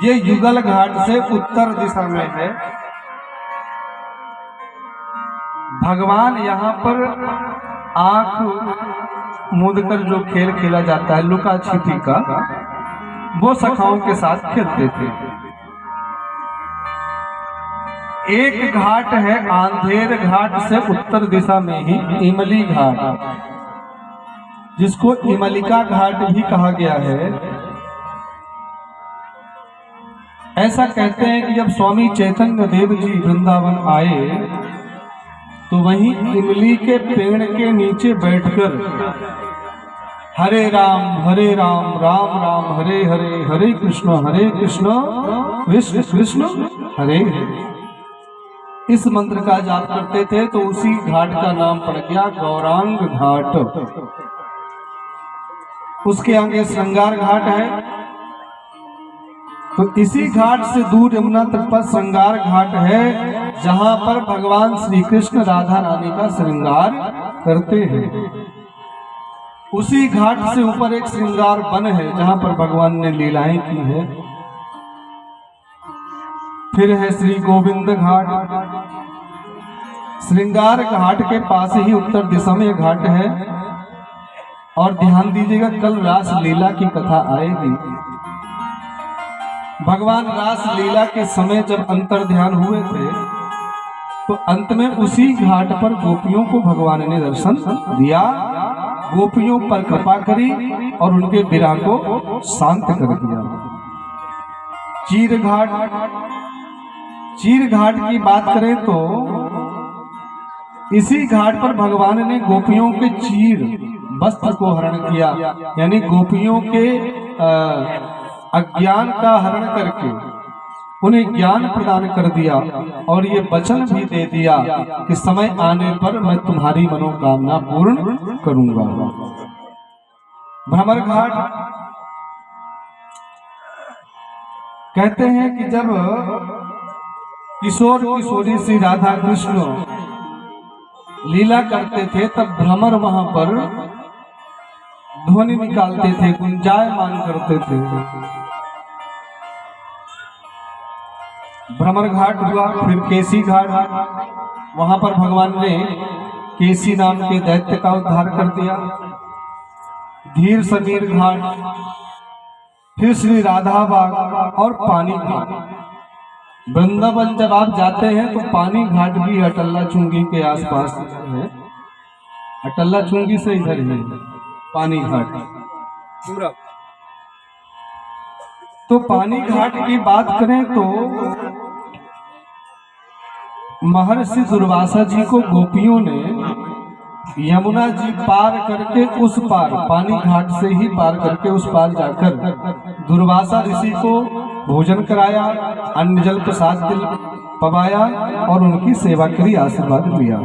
ये युगल घाट से उत्तर दिशा में है। भगवान यहाँ पर आंख मूंदकर जो खेल खेला जाता है लुका छिपी का, वो सखाओं के साथ खेलते थे। एक घाट है आंधेर घाट से उत्तर दिशा में ही इमली घाट, जिसको इमलिका घाट भी कहा गया है। ऐसा कहते हैं कि जब स्वामी चैतन्य देव जी वृंदावन आए तो वहीं इमली के पेड़ के नीचे बैठकर हरे राम राम राम हरे हरे, हरे कृष्ण कृष्ण कृष्ण हरे हरे, इस मंत्र का जाप करते थे। तो उसी घाट का नाम पड़ गया गौरांग घाट। उसके आगे श्रृंगार घाट है। तो इसी घाट से दूर यमुना तट पर श्रृंगार घाट है, जहां पर भगवान श्री कृष्ण राधा रानी का श्रृंगार करते हैं। उसी घाट से ऊपर एक श्रृंगार वन है, जहां पर भगवान ने लीलाएं की है। फिर है श्री गोविंद घाट। श्रृंगार घाट के पास ही उत्तर दिशा में घाट है। और ध्यान दीजिएगा, कल रास लीला की कथा आएगी। भगवान रास लीला के समय जब अंतर ध्यान हुए थे तो अंत में उसी घाट पर गोपियों को भगवान ने दर्शन दिया, गोपियों पर कृपा करी और उनके विरह को शांत कर दिया। चीर घाट की बात करें तो इसी घाट पर भगवान ने गोपियों के चीर वस्त्र को हरण किया, यानी गोपियों के अज्ञान का हरण करके उन्हें ज्ञान प्रदान कर दिया और ये वचन भी दे दिया कि समय आने पर मैं तुम्हारी मनोकामना पूर्ण करूंगा। भ्रमर घाट कहते हैं कि जब किशोर किशोरी श्री राधा कृष्ण लीला करते थे तब भ्रमर वहां पर ध्वनि निकालते थे, गुंजायमान करते थे। भ्रमर घाट हुआ। फिर केसी घाट, वहां पर भगवान ने केसी नाम के दैत्य का उद्धार कर दिया। धीर समीर घाट, फिर श्री राधा बाग और पानी घाट। वृंदावन जब आप जाते हैं तो पानी घाट भी अटल्ला चुंगी के आसपास है। अटल्ला चुंगी से इधर ही पानी घाट। तो पानी घाट की बात करें तो महर्षि दुर्वासा जी को गोपियों ने यमुना जी पार करके उस पार, पानी घाट से ही पार करके उस पार जाकर दुर्वासा ऋषि को भोजन कराया, अन्न जल प्रसाद पवाया और उनकी सेवा करी, आशीर्वाद लिया।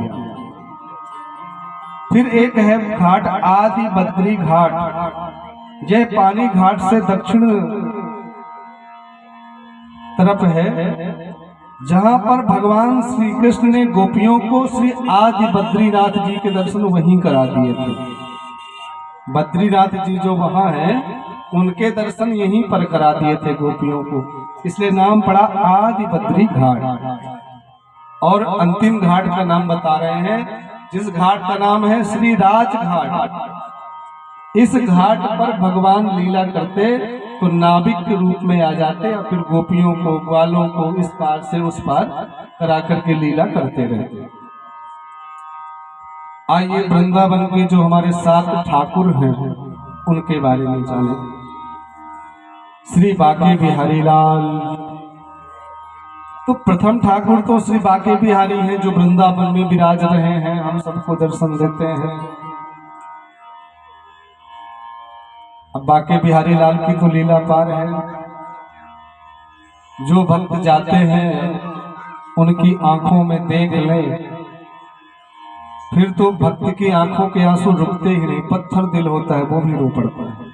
फिर एक है घाट आदि बद्री घाट। यह पानी घाट से दक्षिण तरफ है, जहां पर भगवान श्री कृष्ण ने गोपियों को श्री आदि बद्रीनाथ जी के दर्शन वहीं करा दिए थे। बद्रीनाथ जी जो वहां हैं उनके दर्शन यहीं पर करा दिए थे गोपियों को, इसलिए नाम पड़ा आदि बद्री घाट। और अंतिम घाट का नाम बता रहे हैं, जिस घाट का नाम है श्री राज घाट। इस घाट पर भगवान लीला करते तो नाविक के रूप में आ जाते और फिर गोपियों को, ग्वालों को इस पार से उस पार करा करके लीला करते रहते। आइए वृंदावन के जो हमारे 7 ठाकुर हैं उनके बारे में जाने। श्री बाके बिहारी लाल। तो प्रथम ठाकुर तो श्री बाके बिहारी हैं, जो वृंदावन में विराज रहे हैं, हम सबको दर्शन देते हैं। अब बाके बिहारी लाल की तो लीला पार है। जो भक्त जाते हैं उनकी आंखों में देख ले, फिर तो भक्त की आंखों के आंसू रुकते ही नहीं, पत्थर दिल होता है वो भी रो पड़ता है।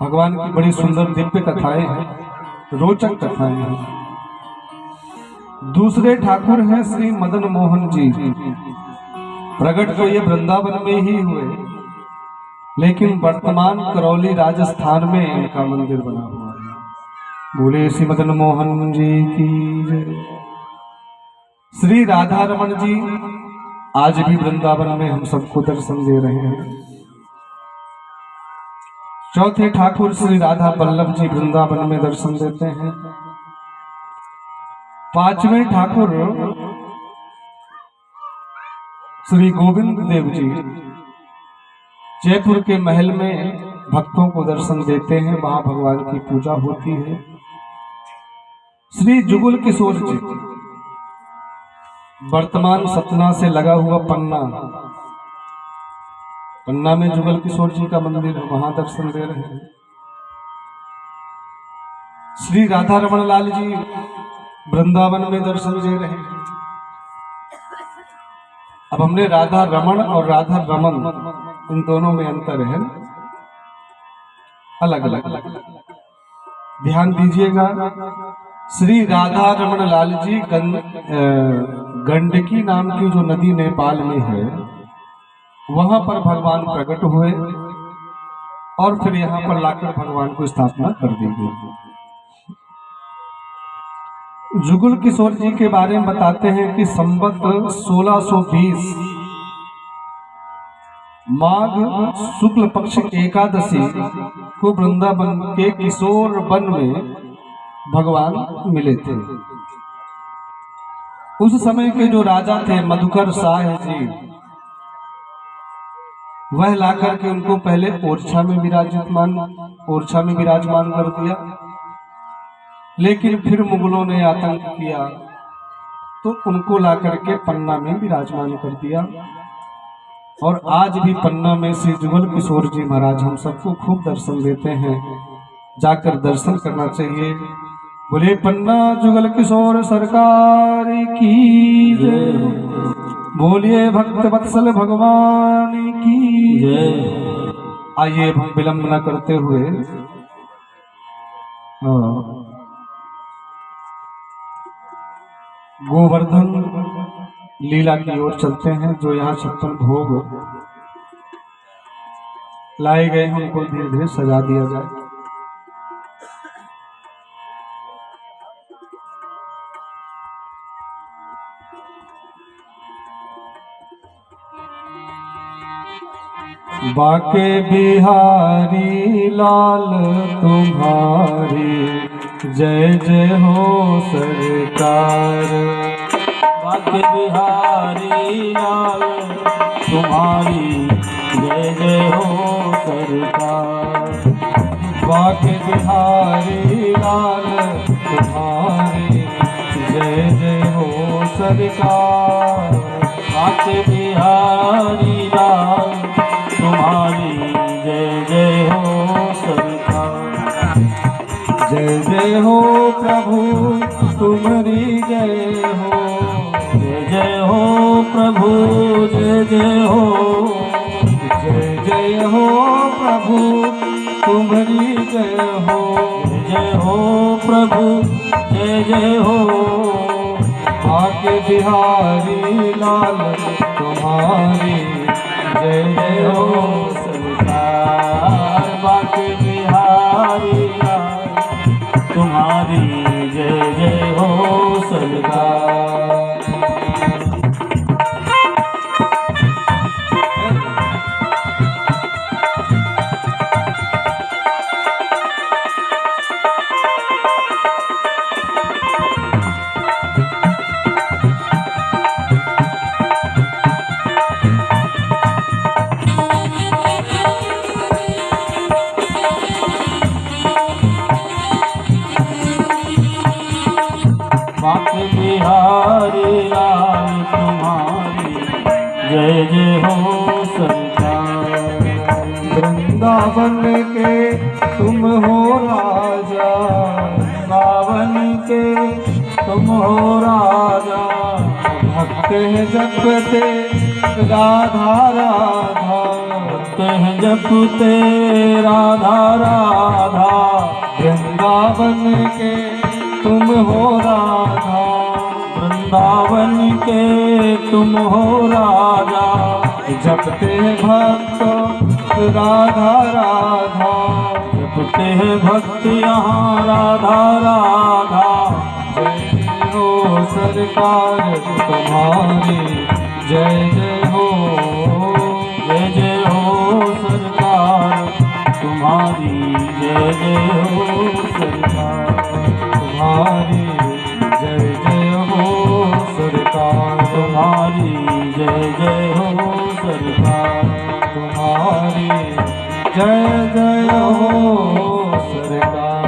भगवान की बड़ी सुंदर दिव्य कथाएं हैं, रोचक कथाएं हैं। दूसरे ठाकुर हैं श्री मदन मोहन जी। प्रकट तो ये वृंदावन में ही हुए, लेकिन वर्तमान करौली राजस्थान में इनका मंदिर बना हुआ है। बोले श्री मदन मोहन जी की जय। श्री राधा रमन जी आज भी वृंदावन में हम सबको दर्शन दे रहे हैं। चौथे ठाकुर श्री राधा वल्लभ जी वृंदावन में दर्शन देते हैं। पांचवें ठाकुर श्री गोविंद देव जी जयपुर के महल में भक्तों को दर्शन देते हैं, वहां भगवान की पूजा होती है। श्री जुगल किशोर जी वर्तमान सतना से लगा हुआ पन्ना में जुगल किशोर जी का मंदिर है, वहां दर्शन दे रहे हैं। श्री राधा रमन लाल जी वृंदावन में दर्शन दे रहे हैं। अब हमने राधा रमन और राधा रमन इन दोनों में अंतर है, अलग अलग ध्यान दीजिएगा। श्री राधा रमन लाल जी गंडकी नाम की जो नदी नेपाल में है, वहां पर भगवान प्रकट हुए और फिर यहाँ पर लाकर भगवान को स्थापना कर दी गई। जुगल किशोर जी के बारे में बताते हैं कि संवत 1620 माघ शुक्ल पक्ष एकादशी को वृंदावन के किशोर वन में भगवान मिले थे। उस समय के जो राजा थे मधुकर शाह जी, वह लाकर के उनको पहले ओरछा में विराजमान कर दिया, लेकिन फिर मुगलों ने आतंक किया तो उनको लाकर के पन्ना में विराजमान कर दिया। और आज भी पन्ना में श्री जुगल किशोर जी महाराज हम सबको खूब दर्शन देते हैं, जाकर दर्शन करना चाहिए। बोले पन्ना जुगल किशोर सरकार की जय, बोलिए भक्त वत्सल भगवान की जय। आइए हम विलंब न करते हुए गोवर्धन लीला की ओर चलते हैं। जो यहाँ 56 भोग लाए गए हैं उनको धीरे धीरे सजा दिया जाए। बाके बिहारी लाल तुम्हारी जय जय हो सरकार। बाके बिहारी लाल तुम्हारी जय जय हो सरकार। बाके बिहारी लाल तुम्हारी जय जय हो सरकार। बाके बिहारी लाल तुम्हारी जय जय हो सरकार। जय जय हो प्रभु तुम्हारी जय हो। जय जय हो प्रभु जय जय हो। जय जय हो प्रभु तुम्हारी जय हो। जय जय हो प्रभु जय जय हो। बाके बिहारी लाल तुम्हारी जय जय हो सरकार। बाके बिहारी लाल तुम्हारी जय जय हो सरकार। बाके बिहारी लाल तुम्हारी जय जय हो सरकार। वृंदावन के तुम हो राजा। वृंदावन के तुम हो राजा। भक्त हैं जपते राधा राधा। भक्त हैं जपते राधा राधा। वृंदावन के तुम हो राधा। वृंदावन के तुम हो राजा। जपते भक्त राधा राधा, जपते हैं भक्त यहाँ राधा राधा। जय हो सरकार तुम्हारी, जय जय हो, जय जय हो सरकार तुम्हारी, जय जय हो सरकार तुम्हारी, जय जय हो सरकार तुम्हारी, जय जय हो सरकार तुम्हारी, जय जय हो सरकार।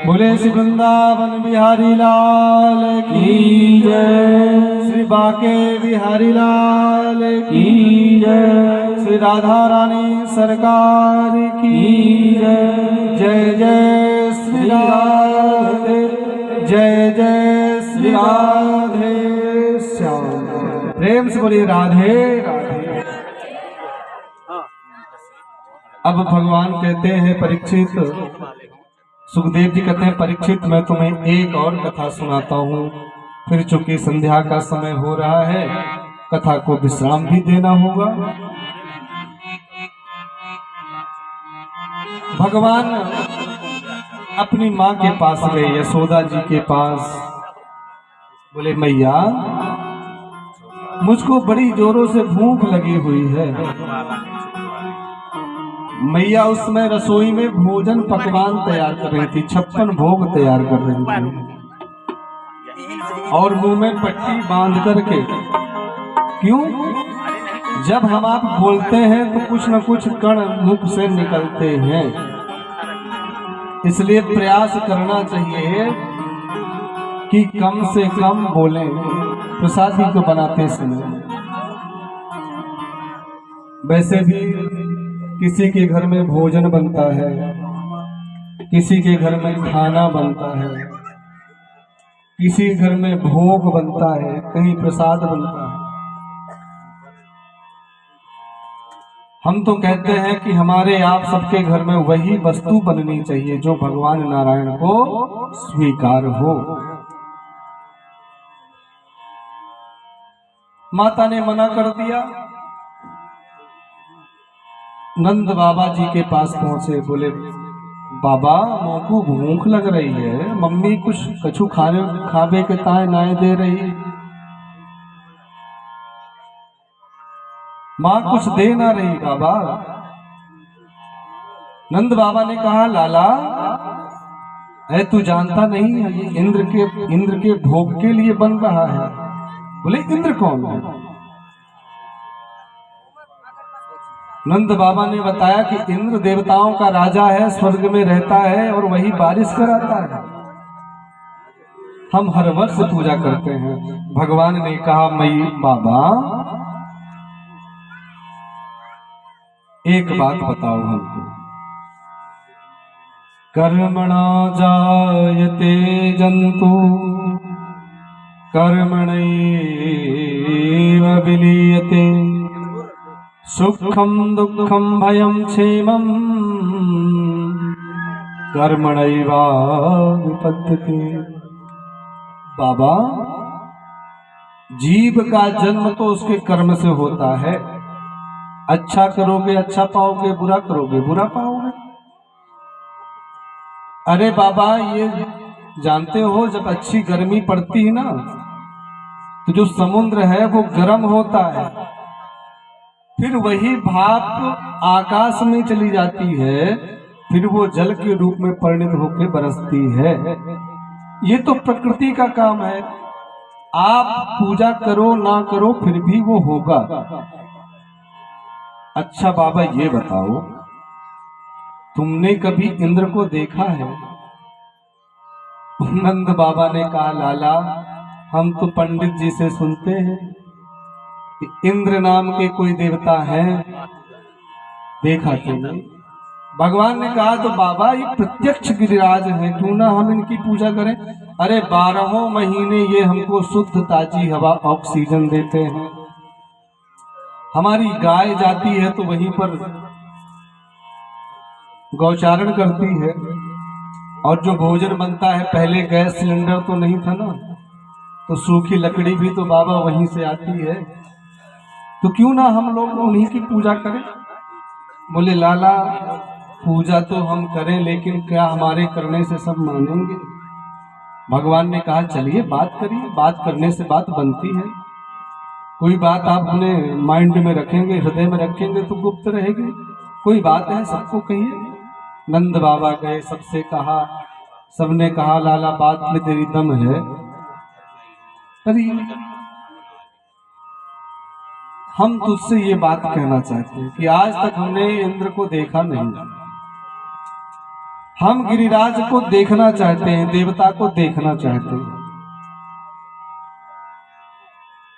बोले श्री वृंदावन बिहारी लाल की जय, श्री बाके बिहारी लाल की जय, श्री राधा रानी सरकार की जय। जय जय श्री राधे, जय जय श्री राधे श्याम। प्रेम से बोलिए राधे राधे। अब भगवान कहते हैं परीक्षित, सुखदेव जी कहते हैं परीक्षित मैं तुम्हें एक और कथा सुनाता हूँ, फिर चूंकि संध्या का समय हो रहा है कथा को विश्राम भी देना होगा। भगवान अपनी माँ के पास गए, यशोदा जी के पास। बोले मैया मुझको बड़ी जोरों से भूख लगी हुई है। मैया उस समय रसोई में भोजन पकवान तैयार कर रही थी, 56 भोग तैयार कर रही थी और मुंह में पट्टी बांध करके। क्यों? जब हम आप बोलते हैं तो कुछ न कुछ कण मुख से निकलते हैं, इसलिए प्रयास करना चाहिए कि कम से कम बोलें प्रसादी को बनाते समय। वैसे भी किसी के घर में भोजन बनता है, किसी के घर में खाना बनता है, किसी घर में भोग बनता है, कहीं प्रसाद बनता है। हम तो कहते हैं कि हमारे आप सबके घर में वही वस्तु बननी चाहिए जो भगवान नारायण को स्वीकार हो। माता ने मना कर दिया। नंद बाबा जी के पास पहुंचे, बोले बाबा मोको भूख लग रही है, मम्मी कुछ कछु खावे के ताए नाए दे रही, माँ कुछ दे ना रही बाबा। नंद बाबा ने कहा लाला है तू जानता नहीं है ये इंद्र के भोग के लिए बन रहा है। बोले इंद्र कौन है? नंद बाबा ने बताया कि इंद्र देवताओं का राजा है, स्वर्ग में रहता है और वही बारिश कराता है। हम हर वर्ष पूजा करते हैं। भगवान ने कहा मई बाबा एक बात बताओ हमको, कर्मणा जायते जंतु कर्मणैव विलीयते, सुखम दुखम भयम क्षेमम कर्मणैवा विपद्यते। बाबा जीव का जन्म तो उसके कर्म से होता है। अच्छा करोगे अच्छा पाओगे, बुरा करोगे बुरा पाओगे। अरे बाबा ये जानते हो जब अच्छी गर्मी पड़ती है ना तो जो समुद्र है वो गर्म होता है, फिर वही भाप आकाश में चली जाती है, फिर वो जल के रूप में परिणत होकर बरसती है। ये तो प्रकृति का काम है। आप पूजा करो ना करो फिर भी वो होगा। अच्छा बाबा ये बताओ तुमने कभी इंद्र को देखा है? नंद बाबा ने कहा लाला हम तो पंडित जी से सुनते हैं कि इंद्र नाम के कोई देवता हैं, देखा तो नहीं। भगवान ने कहा तो बाबा ये प्रत्यक्ष गिरिराज हैं, क्यों ना हम इनकी पूजा करें। अरे 12 महीने ये हमको शुद्ध ताजी हवा ऑक्सीजन देते हैं। हमारी गाय जाती है तो वहीं पर गौचारण करती है, और जो भोजन बनता है पहले गैस सिलेंडर तो नहीं था ना, तो सूखी लकड़ी भी तो बाबा वहीं से आती है। तो क्यों ना हम लोग उन्हीं की पूजा करें। बोले लाला पूजा तो हम करें लेकिन क्या हमारे करने से सब मानेंगे? भगवान ने कहा चलिए बात करिए, बात करने से बात बनती है। कोई बात आप अपने माइंड में रखेंगे, हृदय में रखेंगे तो गुप्त रहेगी। कोई बात है सबको कहिए। नंद बाबा गए, सबसे कहा, सबने कहा लाला बात में तेरी दम है। अरे हम तुझसे ये बात कहना चाहते हैं कि आज तक हमने इंद्र को देखा नहीं, हम गिरिराज को देखना चाहते हैं, देवता को देखना चाहते हैं।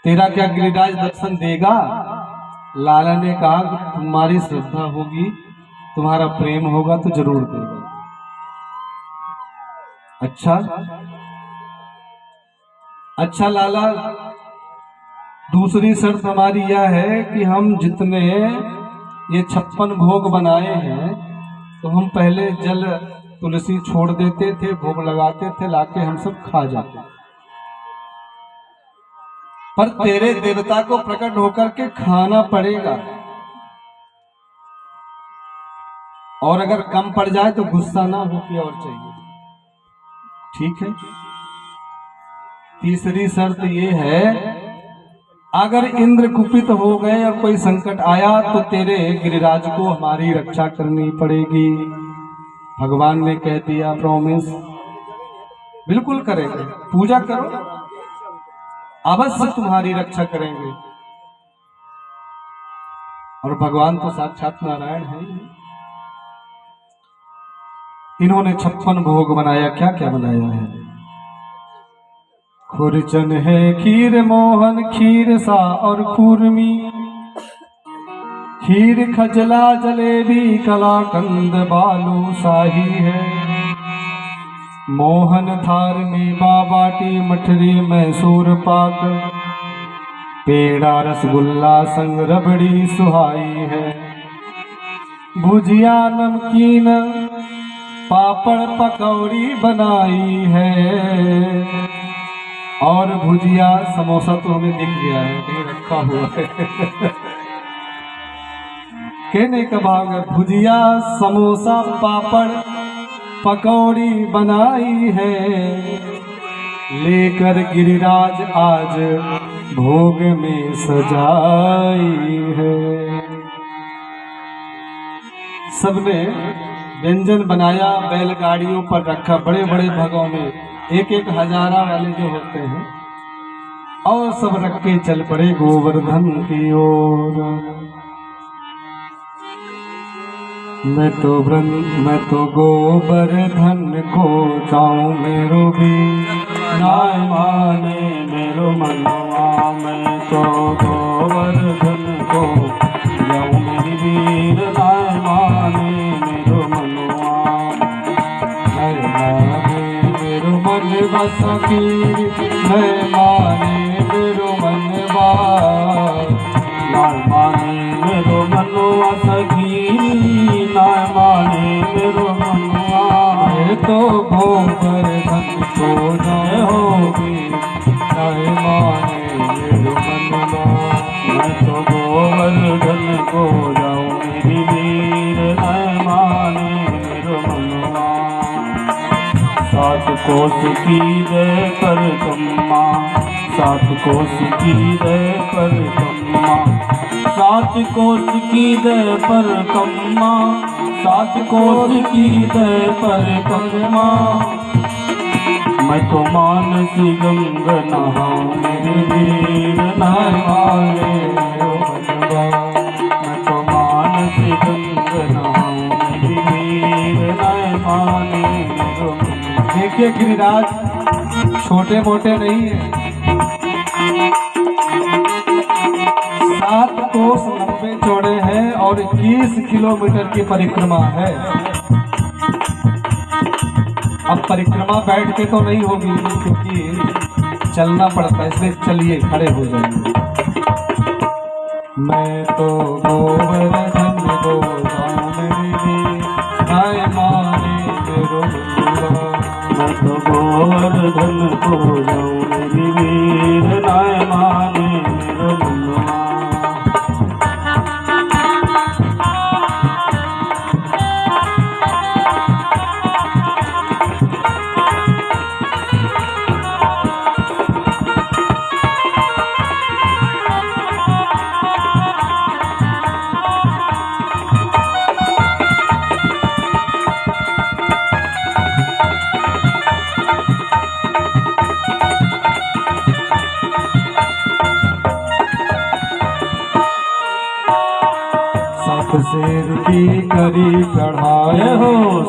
तेरा क्या गिरिराज दर्शन देगा? लाला ने कहा कि तुम्हारी श्रद्धा होगी, तुम्हारा प्रेम होगा तो जरूर देगा। अच्छा लाला, दूसरी शर्त हमारी यह है कि हम जितने ये 56 भोग बनाए हैं तो हम पहले जल तुलसी छोड़ देते थे, भोग लगाते थे, लाके हम सब खा जाते। पर तेरे देवता को प्रकट होकर के खाना पड़ेगा, और अगर कम पड़ जाए तो गुस्सा ना हो कि और चाहिए। ठीक है। तीसरी शर्त ये है, अगर इंद्र कुपित हो गए और कोई संकट आया तो तेरे गिरिराज को हमारी रक्षा करनी पड़ेगी। भगवान ने कह दिया प्रॉमिस, बिल्कुल करेंगे, पूजा करो, अवश्य तुम्हारी रक्षा करेंगे। और भगवान तो साक्षात नारायण है। इन्होंने 56 भोग बनाया। क्या क्या बनाया है? खुरचन है, खीर मोहन, खीर सा और खूरमी, खीर खजला जलेबी कलाकंद बालू शाही है। मोहन थार में बाबाटी, मठरी मैसूर पाक, पेड़ा रसगुल्ला संग रबड़ी सुहाई है। भुजिया नमकीन पापड़ पकौड़ी बनाई है। और भुजिया समोसा तो हमें दिख गया है, कहीं रखा हुआ है। कहने का भाव है, भुजिया समोसा पापड़ पकौड़ी बनाई है, लेकर गिरिराज आज भोग में सजाई है। सबने व्यंजन बनाया, बैलगाड़ियों पर रखा, बड़े बड़े भगों में, एक एक हजारा वाले जो होते हैं, और सब रख के चल पड़े गोवर्धन की ओर। मैं तो गोवर्धन को जाऊं मेरो भी, नाय माने मेरो मनवा। मैं तो गोवर्धन को जाऊं मेरी वीर, नाय माने मेरो मनवा। नाय माने मेरो मनवा सखी, नाय माने मेरो मनवा। नाय माने मेरो मनवा सखी, नाय माने मेरो मनवा। मैं तो गोवर्धन को जय होगी, नाय माने मेरो मनवा। मैं तो गोवर्धन को जाऊं मेरी वीर, नाय माने मेरो मनवा। सात कोस की जय परिक्रमा, सात कोस की जय परिक्रमा, सात कोस की जय परिक्रमा, सात कोस की जय परिक्रमा। मैं तो मानसी गंगा नहाऊं मेरे वीर, नाय माने मेरो मनवा। मैं तो मानसी गंगा नहाऊं मेरे वीर, नाय माने मेरो मनवा। देखिए गिरिराज छोटे मोटे नहीं है। 7 कोस लंबे चौड़े हैं और 21 किलोमीटर की परिक्रमा है। अब परिक्रमा बैठ के तो नहीं होगी, क्योंकि चलना पड़ता है, इसलिए चलिए खड़े हो जाइए। मैं तो गोवर्धन को जाऊं मेरी वीर, नाय माने मेरो मनवा। मैं तो गोवर्धन को जाऊं मेरी वीर, नाय माने मेरो मनवा।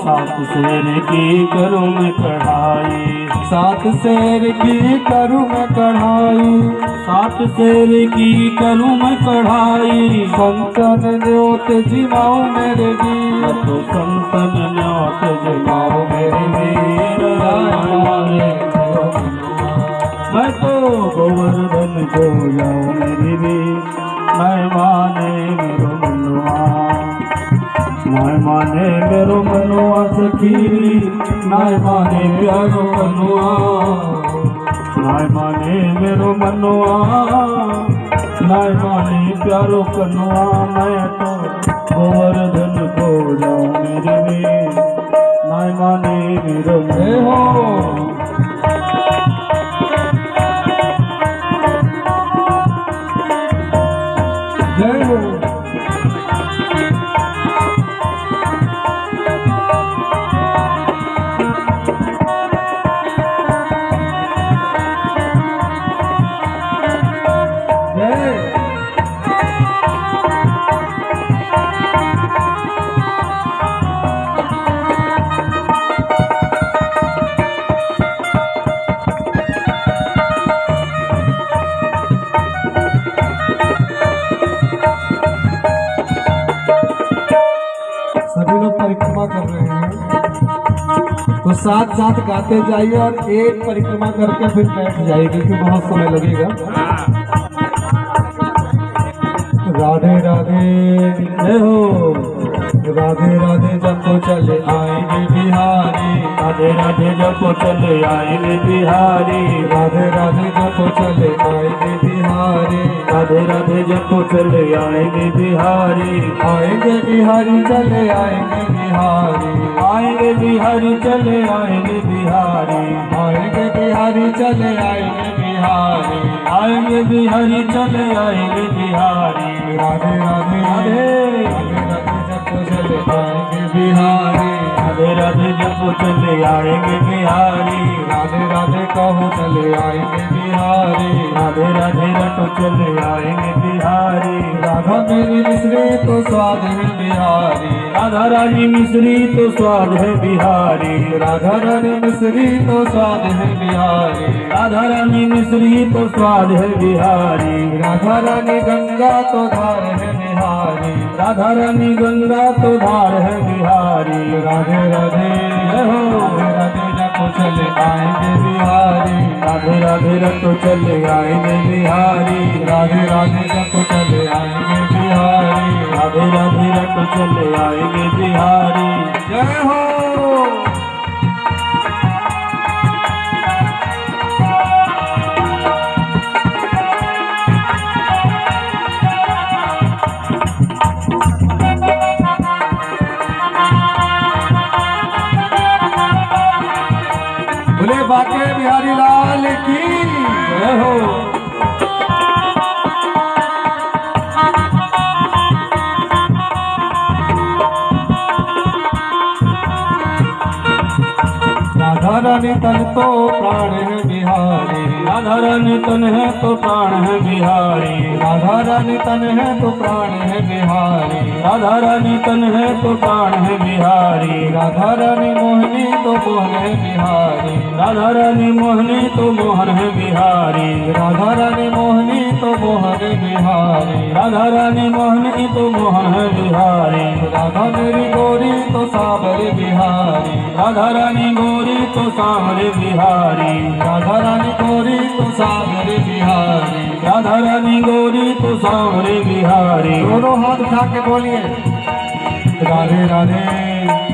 सात शेर की करूँ मैं कढ़ाई, सात शेर की करूँ मैं कढ़ाई, सात शेर की करूँ मैं कढ़ाई। संतन न्योत जिमाऊं मेरे वीर, तो संतन न्योत जिमाऊं मेरे वीर, मैं तो गोवर्धन को जाऊँ मेरी भी, मैं माने मेरो मनुआ, मैं माने मेरो मनुआ सखी, मैं माने प्यारो मनुआ, मैं माने मेरो मनुआ, मैं माने प्यारो कनुआ। मैं तो गोवर्धन को जाऊँ मेरी भी, मैं माने मेरो हो जय हो। सभी लोग परिक्रमा कर रहे हैं तो साथ साथ गाते जाइए और एक परिक्रमा करके फिर बैठ जाइए क्योंकि बहुत समय लगेगा। राधे राधे जय हो, राधे राधे जब तो चले आएंगे बिहारी, राधे राधे जब तो चले आएंगे बिहारी, राधे राधे जब तो चले आएंगे बिहारी, राधे राधे जब तो चले आएंगे बिहारी, आएंगे बिहारी चले आएंगे बिहारी, आएंगे बिहारी चले आएंगे बिहारी, आएंगे बिहारी चले आएंगे बिहारी, आएंगे बिहारी चले आएंगे बिहारी। राधे राधे राधे राधे राधे जब तो चले आएंगे बिहारी, राधे राधे जब तो चले आएंगे बिहारी, राधे राधे कहो चले आएंगे बिहारी, राधे राधे रटो चले आएंगे बिहारी। राधा मेरी मिश्री तो स्वाद है बिहारी, राधा रानी मिश्री तो स्वाद है बिहारी, राधा रानी मिश्री तो स्वाद है बिहारी, राधा रानी मिश्री तो स्वाद है बिहारी, राधा रानी गंगा तो धार है बिहारी, राधा रानी गंगा तो धार है बिहारी। राधे राधे राधे राधे जब चले आएंगे बिहारी, राधे राधे रटो चले आएंगे बिहारी, राधे राधे जब चले आएंगे बिहारी, राधे राधे रटो चले आएंगे बिहारी। जय हो। बोले बाके बिहारी लाल की जय हो। राधा रानी तन तो प्राण है बिहारी, राधा रानी तन है तो प्राण है बिहारी, राधा रानी तन है तो प्राण है बिहारी, राधा रानी तन है तो प्राण है बिहारी, राधा रानी मोहनी तो मोहन है बिहारी, राधा रानी मोहनी तो मोहन है बिहारी, राधा रानी मोहनी तो मोहन है बिहारी, राधा रानी मोहनी तो मोहन है बिहारी, राधा मेरी गोरी तो सावरे बिहारी, राधा रानी गोरी तो सांवरे बिहारी, राधा रानी गोरी तो सावरे बिहारी, राधा रानी गोरी तो सांवरे बिहारी। दोनों हाथ उठा के बोलिए राधे राधे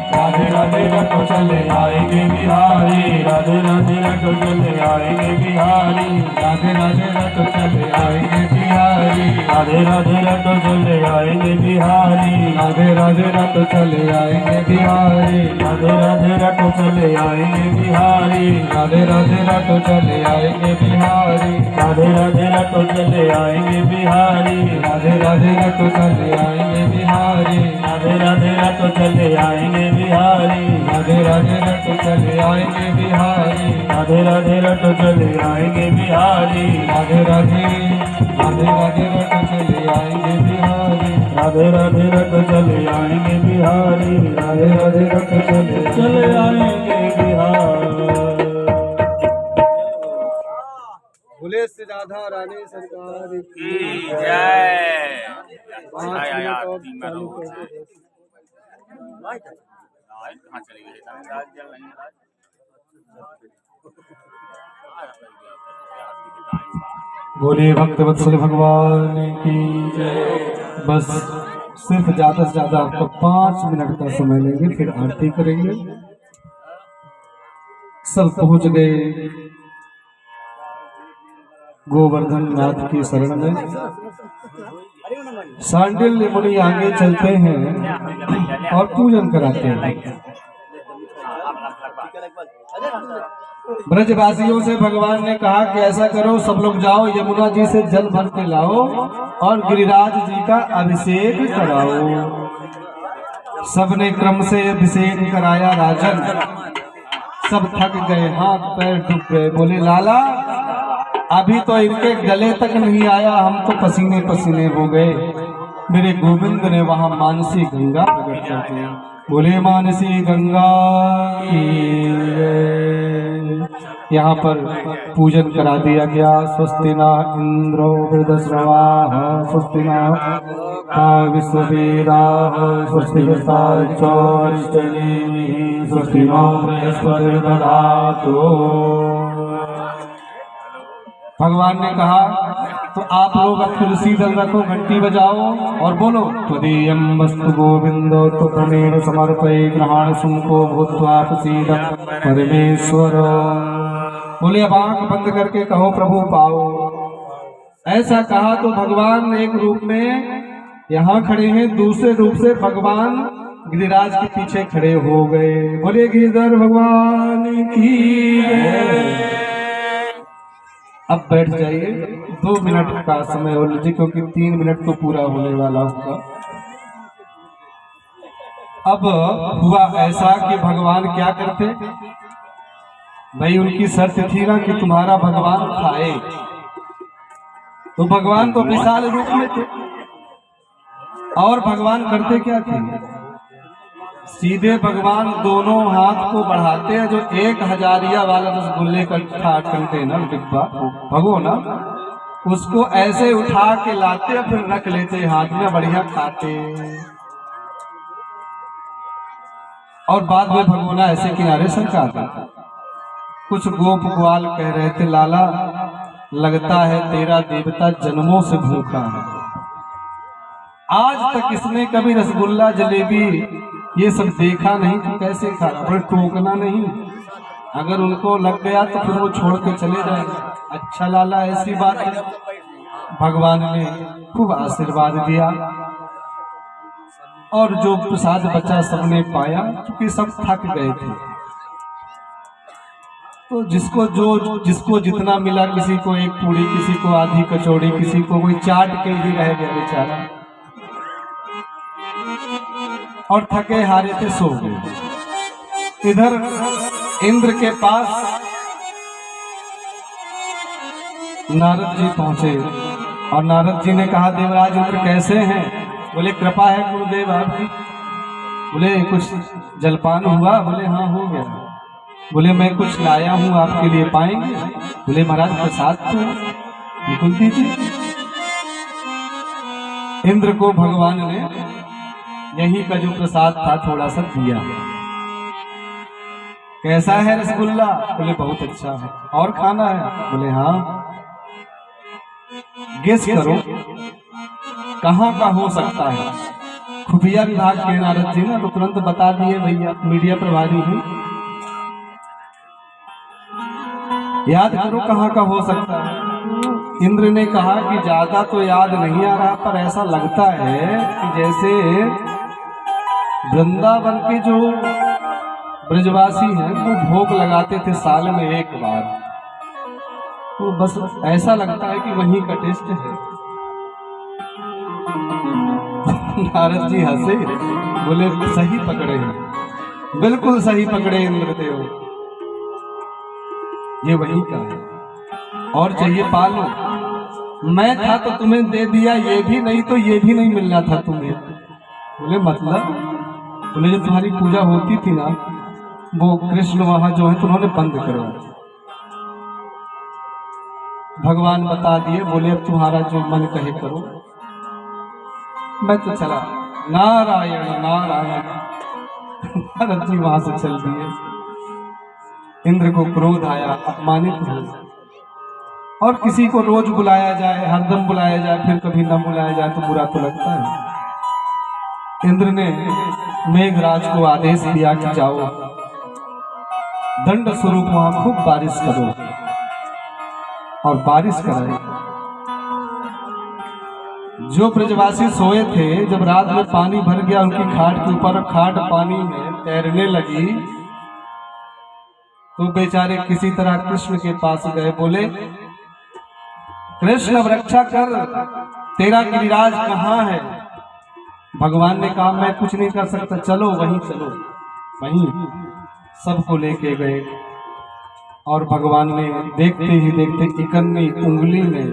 राधे राधे रटो चले आएंगे बिहारी, राधे राधे रटो चले आएंगे बिहारी, राधे राधे रटो चले आएंगे बिहारी, राधे राधे रटो चले आएंगे बिहारी, राधे राधे रटो चले आएंगे बिहारी, राधे राधे रटो चले आएंगे बिहारी, राधे राधे रटो चले आएंगे बिहारी, राधे राधे रटो चले आएंगे बिहारी, राधे राधे रटो चले आएंगे बिहारी, राधे राधे रटो चले आएंगे बिहारी, राधे राधे रटो चले आएंगे बिहारी, राधे राधे रटो चले आएंगे बिहारी, राधे राधे राधे राधे रटो चले आएंगे बिहारी, राधे राधे रख चले आएंगे बिहारी, राधे राधे रख चले आएंगे बिहार। बोले श्री राधा रानी सरकार की जय। कहाँ चली गई? बोले भक्त वत्सल भगवान की जय। बस सिर्फ ज्यादा से ज्यादा आपका 5 मिनट का समय लेंगे, फिर आरती करेंगे। सब पहुंच गए गोवर्धन नाथ की शरण में। सांडिल्य मुनि आगे चलते हैं और पूजन कराते हैं। ब्रजवासियों से भगवान ने कहा कि ऐसा करो, सब लोग जाओ यमुना जी से जल भर के लाओ और गिरिराज जी का अभिषेक कराओ। सबने क्रम से अभिषेक कराया राजन। सब थक गए, हाथ पैर डूब गए। बोले लाला अभी तो इनके गले तक नहीं आया, हम तो पसीने पसीने हो गए। मेरे गोविंद ने वहां मानसी गंगा प्रकट कर दी। बोले मानसी गंगा की यहाँ पर पूजन करा दिया गया। स्वस्ति न इंद्रो वृद्धश्रवाः स्वस्ति न विश्ववेदाः स्वस्ति नस्तार्क्ष्योऽरिष्टनेमिः स्वस्ति नो बृहस्पतिर्दधातु। भगवान ने कहा तो आप लोग अब तुलसी दल रखो, घंटी बजाओ और बोलो त्वदीयं वस्तु गोविंदो त्वमेव समर्पये ग्रहाण सुमको भूत्वा प्रसीद परमेश्वर। बोले अब आंख बंद करके कहो प्रभु पाओ। ऐसा कहा तो भगवान एक रूप में यहाँ खड़े हैं, दूसरे रूप से भगवान गिरिराज के पीछे खड़े हो गए। बोले गिरिधर भगवान की जय। अब बैठ जाइए, 2 मिनट का समय हो लीजिए क्योंकि 3 मिनट तो पूरा होने वाला होगा। अब हुआ ऐसा कि भगवान क्या करते भाई, उनकी शर्त थी ना कि तुम्हारा भगवान खाए, तो भगवान तो विशाल रूप में थे और भगवान करते क्या थे, सीधे भगवान दोनों हाथ को बढ़ाते हैं, जो 1000 वाला रसगुल्ले का कंटेनर डिब्बा भगो ना, उसको ऐसे उठा के लाते फिर रख लेते हाथ में, बढ़िया खाते। और बाद में भगोना ऐसे किनारे सरका। कुछ गोप ग्वाल कह रहे थे लाला लगता है तेरा देवता जन्मों से भूखा है, आज तक इसने कभी रसगुल्ला जलेबी ये सब देखा नहीं, तो कैसे खा रहा। पर टोकना नहीं, अगर उनको लग गया तो फिर वो छोड़ के चले जाएंगे। अच्छा लाला ऐसी बात है। भगवान ने खूब आशीर्वाद दिया और जो प्रसाद बचा सबने पाया, क्योंकि सब थक गए थे। तो जिसको जितना मिला, किसी को एक पूड़ी, किसी को आधी कचौड़ी, किसी को कोई चाट के ही रह गया बेचारा, और थके हारे थे सो गए। इधर इंद्र के पास नारद जी पहुंचे और नारद जी ने कहा देवराज इंद्र कैसे हैं? बोले कृपा है गुरुदेव आपकी। बोले कुछ जलपान हुआ? बोले हाँ हो गया। बोले मैं कुछ लाया हूं आपके लिए, पाएंगे? बोले महाराज प्रसाद तो बिल्कुल दीजिए। इंद्र को भगवान ने यही का जो प्रसाद था थोड़ा सा दिया। कैसा है रसगुल्ला? बोले बहुत अच्छा है। और खाना है? बोले हाँ। गेस करो कहाँ का हो सकता है? खुफिया विभाग के नारद जी ने तो तुरंत बता दिए, भैया मीडिया प्रभारी हैं, याद करो कहाँ का हो सकता है। इंद्र ने कहा कि ज्यादा तो याद नहीं आ रहा, पर ऐसा लगता है कि जैसे वृंदावन के जो ब्रजवासी हैं वो भोग लगाते थे साल में एक बार, तो बस ऐसा लगता है कि वहीं का टेस्ट है। नारद जी हंसे, बोले सही पकड़े हैं, बिल्कुल सही पकड़े इंद्रदेव, ये वही का है। और चाहिए पालो। मैं था तो तुम्हें दे दिया, ये भी नहीं तो ये भी नहीं मिलना था तुम्हें। बोले मतलब? बोले जो तुम्हारी पूजा होती थी ना, वो कृष्ण वहां जो है तो उन्होंने बंद करवा। भगवान बता दिए, बोले अब तुम्हारा जो मन कहे करो। मैं तो चला। नारायण नारायण। भरत जी वहां से चल दिए। इंद्र को क्रोध आया, अपमानित हुए। और किसी को रोज बुलाया जाए, हरदम बुलाया जाए, फिर कभी न बुलाया जाए तो बुरा तो लगता है। इंद्र ने मेघराज को आदेश दिया कि जाओ दंड स्वरूप वहां खूब बारिश करो, और बारिश कराए। जो ब्रजवासी सोए थे, जब रात में पानी भर गया उनकी खाट के ऊपर, खाट पानी में तैरने लगी, तो बेचारे किसी तरह कृष्ण के पास गए। बोले कृष्ण अब रक्षा कर, तेरा गिरिराज कहाँ है? भगवान ने कहा मैं कुछ नहीं कर सकता, चलो वहीं चलो। वहीं सबको लेके गए, और भगवान ने देखते ही देखते इकन्नी उंगली में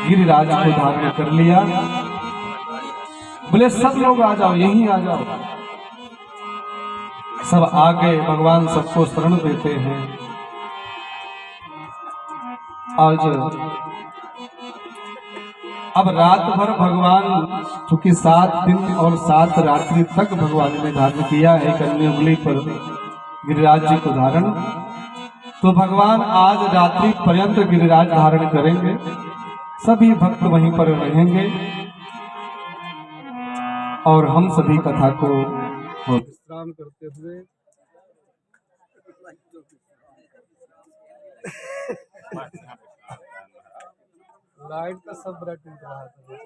गिरिराज को धारण कर लिया। बोले सब लोग आ जाओ, यहीं आ जाओ। सब आ गए, भगवान सबको शरण देते हैं। आज अब रात भर भगवान, चूंकि 7 दिन और 7 रात्रि तक भगवान ने धारण किया है कन्या उंगली पर गिरिराज जी को धारण, तो भगवान आज रात्रि पर्यंत गिरिराज धारण करेंगे। सभी भक्त वहीं पर रहेंगे और हम सभी कथा को विश्राम करते हुए लाइट का सब बड़ा टूट रहा था।